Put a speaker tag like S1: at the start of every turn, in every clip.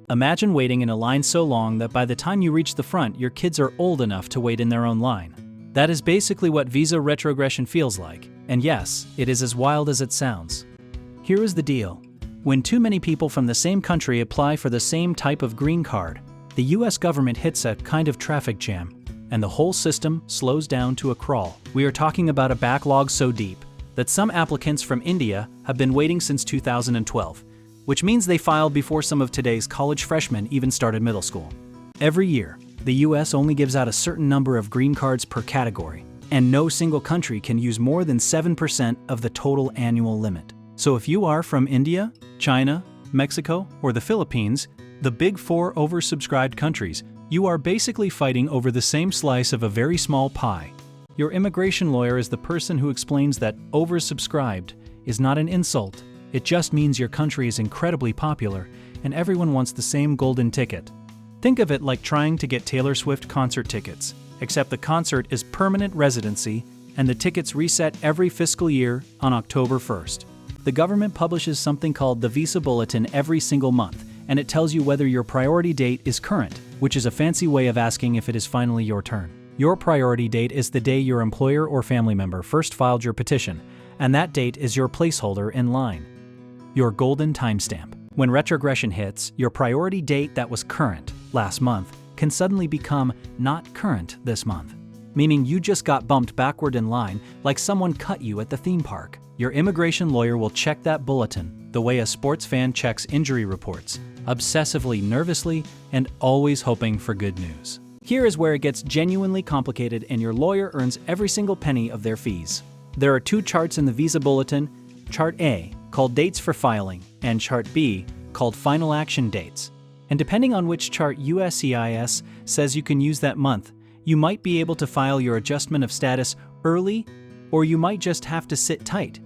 S1: Imagine waiting in a line so long that by the time you reach the front, your kids are old enough to wait in their own line. That is basically what visa retrogression feels like, and yes, it is as wild as it sounds. Here is the deal. When too many people from the same country apply for the same type of green card, the US government hits a kind of traffic jam, and the whole system slows down to a crawl. We are talking about a backlog so deep that some applicants from India have been waiting since 2012, which means they filed before some of today's college freshmen even started middle school. Every year, the US only gives out a certain number of green cards per category, and no single country can use more than 7% of the total annual limit. So if you are from India, China, Mexico, or the Philippines, the big four oversubscribed countries, you are basically fighting over the same slice of a very small pie. Your immigration lawyer is the person who explains that oversubscribed is not an insult. It just means your country is incredibly popular and everyone wants the same golden ticket. Think of it like trying to get Taylor Swift concert tickets, except the concert is permanent residency and the tickets reset every fiscal year on October 1st. The government publishes something called the Visa Bulletin every single month, and it tells you whether your priority date is current, which is a fancy way of asking if it is finally your turn. Your priority date is the day your employer or family member first filed your petition, and that date is your placeholder in line. Your golden timestamp. When retrogression hits, your priority date that was current last month can suddenly become not current this month, meaning you just got bumped backward in line like someone cut you at the theme park. Your immigration lawyer will check that bulletin the way a sports fan checks injury reports, obsessively, nervously, and always hoping for good news. Here is where it gets genuinely complicated and your lawyer earns every single penny of their fees. There are two charts in the Visa Bulletin, Chart A, called Dates for Filing, and Chart B, called Final Action Dates. And depending on which chart USCIS says you can use that month, you might be able to file your adjustment of status early, or you might just have to sit tight.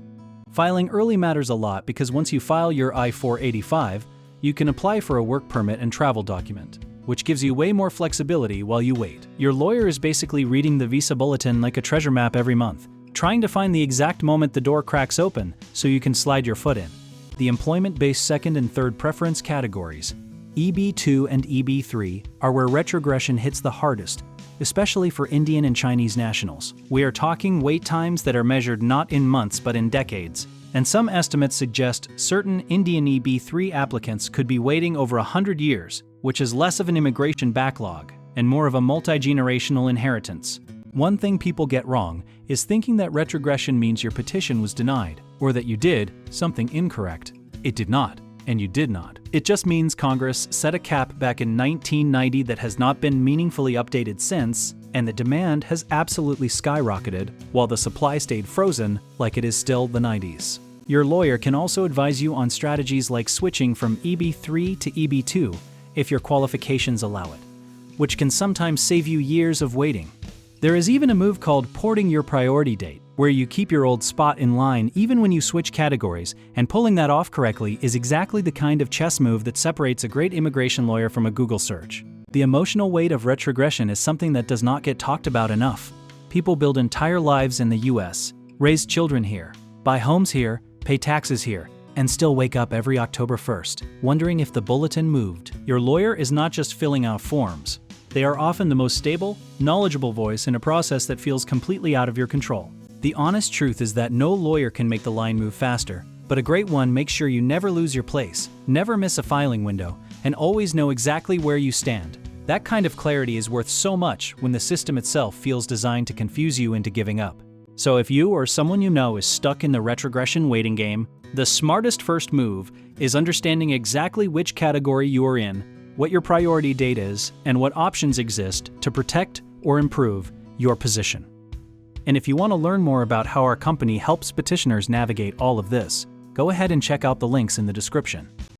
S1: Filing early matters a lot because once you file your I-485, you can apply for a work permit and travel document, which gives you way more flexibility while you wait. Your lawyer is basically reading the Visa Bulletin like a treasure map every month, trying to find the exact moment the door cracks open so you can slide your foot in. The employment-based second and third preference categories, EB2 and EB3, are where retrogression hits the hardest, especially for Indian and Chinese nationals. We are talking wait times that are measured not in months but in decades, and some estimates suggest certain Indian EB3 applicants could be waiting over 100 years, which is less of an immigration backlog and more of a multi-generational inheritance. One thing people get wrong is thinking that retrogression means your petition was denied, or that you did something incorrect. It did not, and you did not. It just means Congress set a cap back in 1990 that has not been meaningfully updated since, and the demand has absolutely skyrocketed while the supply stayed frozen like it is still the 90s. Your lawyer can also advise you on strategies like switching from EB3 to EB2 if your qualifications allow it, which can sometimes save you years of waiting. There is even a move called porting your priority date, where you keep your old spot in line even when you switch categories, and pulling that off correctly is exactly the kind of chess move that separates a great immigration lawyer from a Google search. The emotional weight of retrogression is something that does not get talked about enough. People build entire lives in the US, raise children here, buy homes here, pay taxes here, and still wake up every October 1st, wondering if the bulletin moved. Your lawyer is not just filling out forms. They are often the most stable, knowledgeable voice in a process that feels completely out of your control. The honest truth is that no lawyer can make the line move faster, but a great one makes sure you never lose your place, never miss a filing window, and always know exactly where you stand. That kind of clarity is worth so much when the system itself feels designed to confuse you into giving up. So if you or someone you know is stuck in the retrogression waiting game, the smartest first move is understanding exactly which category you are in, what your priority date is, and what options exist to protect or improve your position. And if you want to learn more about how our company helps petitioners navigate all of this, go ahead and check out the links in the description.